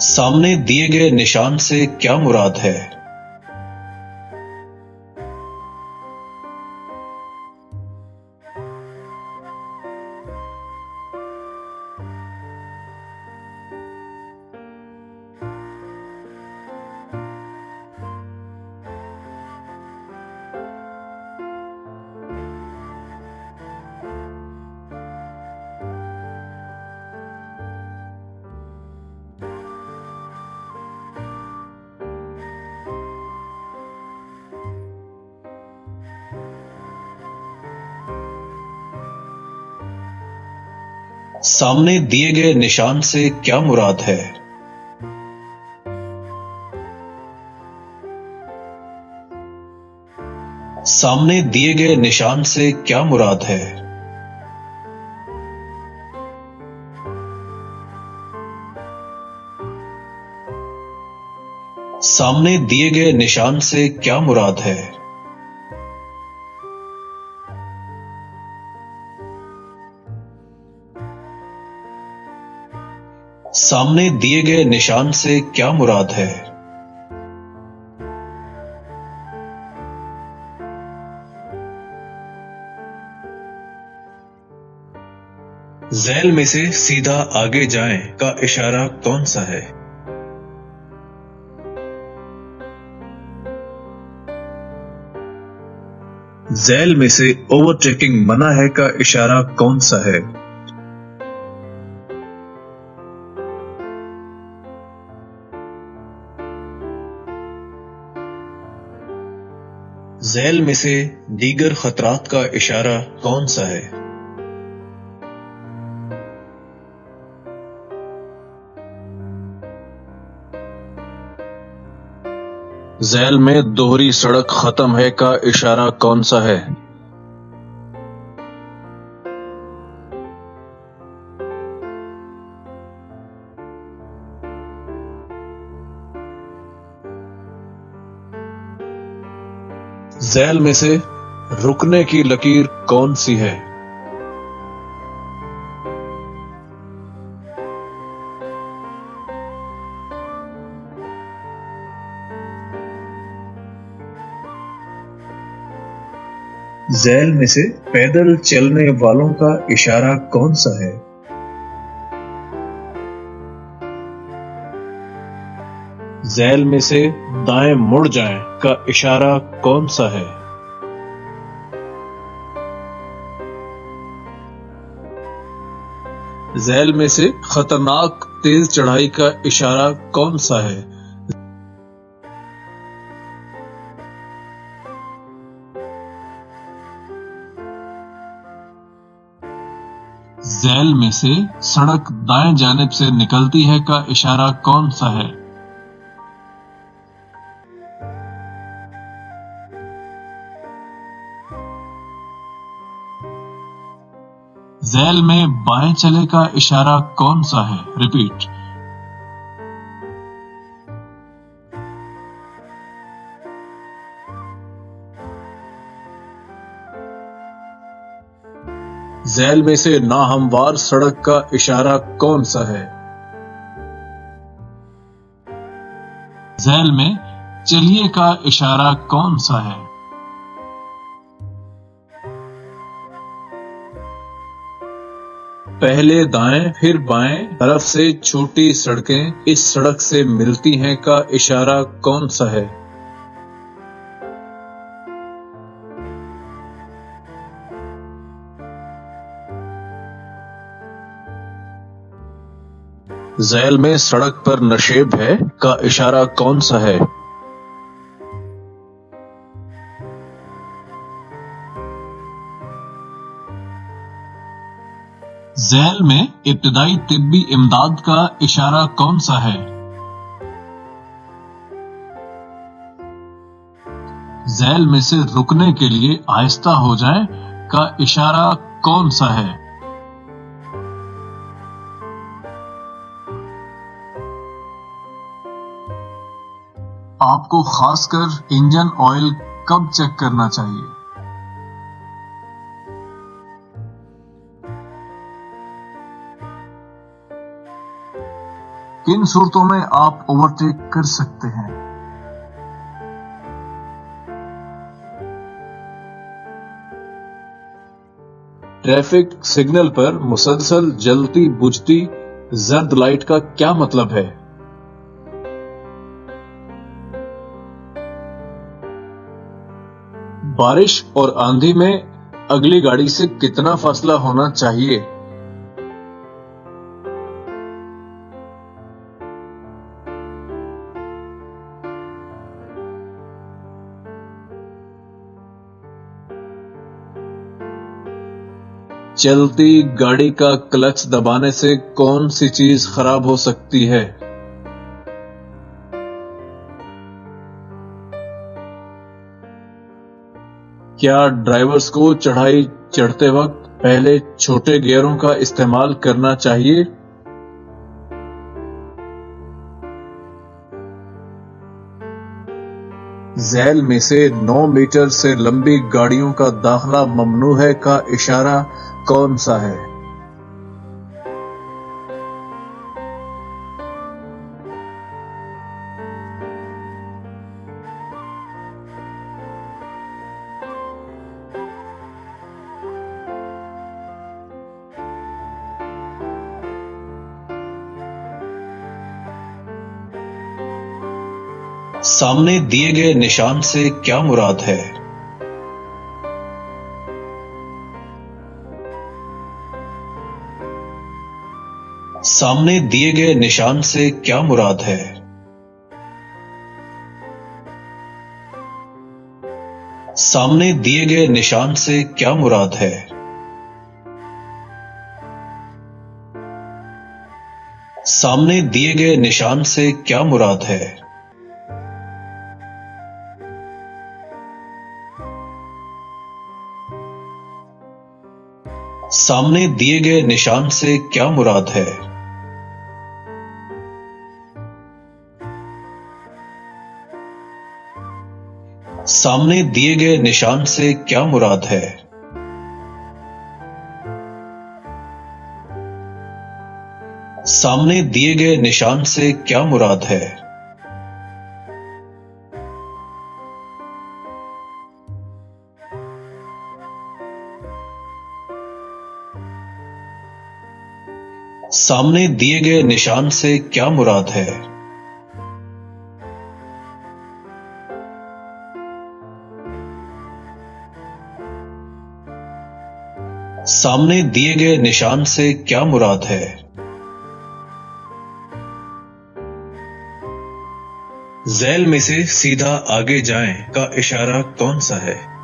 सामने दिए गए निशान से क्या मुराद है? सामने दिए गए निशान से क्या मुराद है? सामने दिए गए निशान से क्या मुराद है? सामने दिए गए निशान से क्या मुराद है? सामने दिए गए निशान से क्या मुराद है? झैल में से सीधा आगे जाएं का इशारा कौन सा है? झैल में से ओवरटेकिंग मना है का इशारा कौन सा है? झैल में से दीगर खतरात का इशारा कौन सा है? झैल में दोहरी सड़क खत्म है का इशारा कौन सा है? झैल में से रुकने की लकीर कौन सी है? झैल में से पैदल चलने वालों का इशारा कौन सा है? झैल में से दाएं मुड़ जाएं का इशारा कौन सा है? झैल में से खतरनाक तेज चढ़ाई का इशारा कौन सा है? झैल में से सड़क दाएं जानिब से निकलती है का इशारा कौन सा है? झैल में बाएं चले का इशारा कौन सा है? रिपीट। झैल में से नाहमवार सड़क का इशारा कौन सा है? झैल में चलिए का इशारा कौन सा है? पहले दाएं फिर बाएं तरफ से छोटी सड़कें इस सड़क से मिलती हैं का इशारा कौन सा है? झैल में सड़क पर नशेब है का इशारा कौन सा है? झैल में इब्तिदाई तिब्बी इमदाद का इशारा कौन सा है? झैल में से रुकने के लिए आहिस्ता हो जाएं का इशारा कौन सा है? आपको खासकर इंजन ऑयल कब चेक करना चाहिए? किन सूरतों में आप ओवरटेक कर सकते हैं? ट्रैफिक सिग्नल पर मुसलसल जलती बुझती जर्द लाइट का क्या मतलब है? बारिश और आंधी में अगली गाड़ी से कितना फासला होना चाहिए? चलती गाड़ी का क्लच दबाने से कौन सी चीज खराब हो सकती है? क्या ड्राइवर्स को चढ़ाई चढ़ते वक्त पहले छोटे गियरों का इस्तेमाल करना चाहिए? झैल में से 9 मीटर से लंबी गाड़ियों का दाखला ममनू है का इशारा कौन सा है? सामने दिए गए निशान से क्या मुराद है? सामने दिए गए निशान से क्या मुराद है? सामने दिए गए निशान से क्या मुराद है? सामने दिए गए निशान से क्या मुराद है? सामने दिए गए निशान से क्या मुराद है? सामने दिए गए निशान से क्या मुराद है? सामने दिए गए निशान से क्या मुराद है? सामने दिए गए निशान से क्या मुराद है? सामने दिए गए निशान से क्या मुराद है? झैल में से सीधा आगे जाएं का इशारा कौन सा है?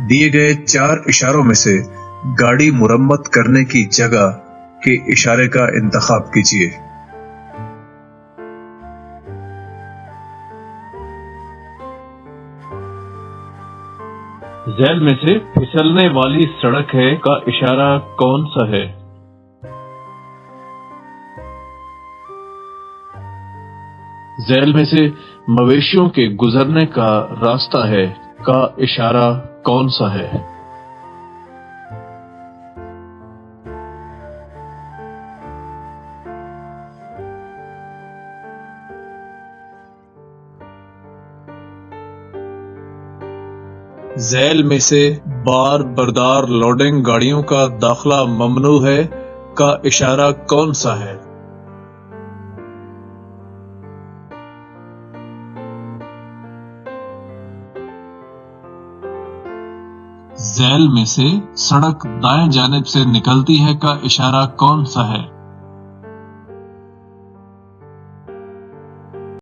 दिए गए 4 इशारों में से गाड़ी मुरम्मत करने की जगह के इशारे का इंतखाब कीजिए। झैल में से फिसलने वाली सड़क है का इशारा कौन सा है? झैल में से मवेशियों के गुजरने का रास्ता है का इशारा कौन सा है? झैल में से बार बरदार लोडिंग गाड़ियों का दाखला ममनू है का इशारा कौन सा है? झैल में से सड़क दाएं जानिब से निकलती है का इशारा कौन सा है?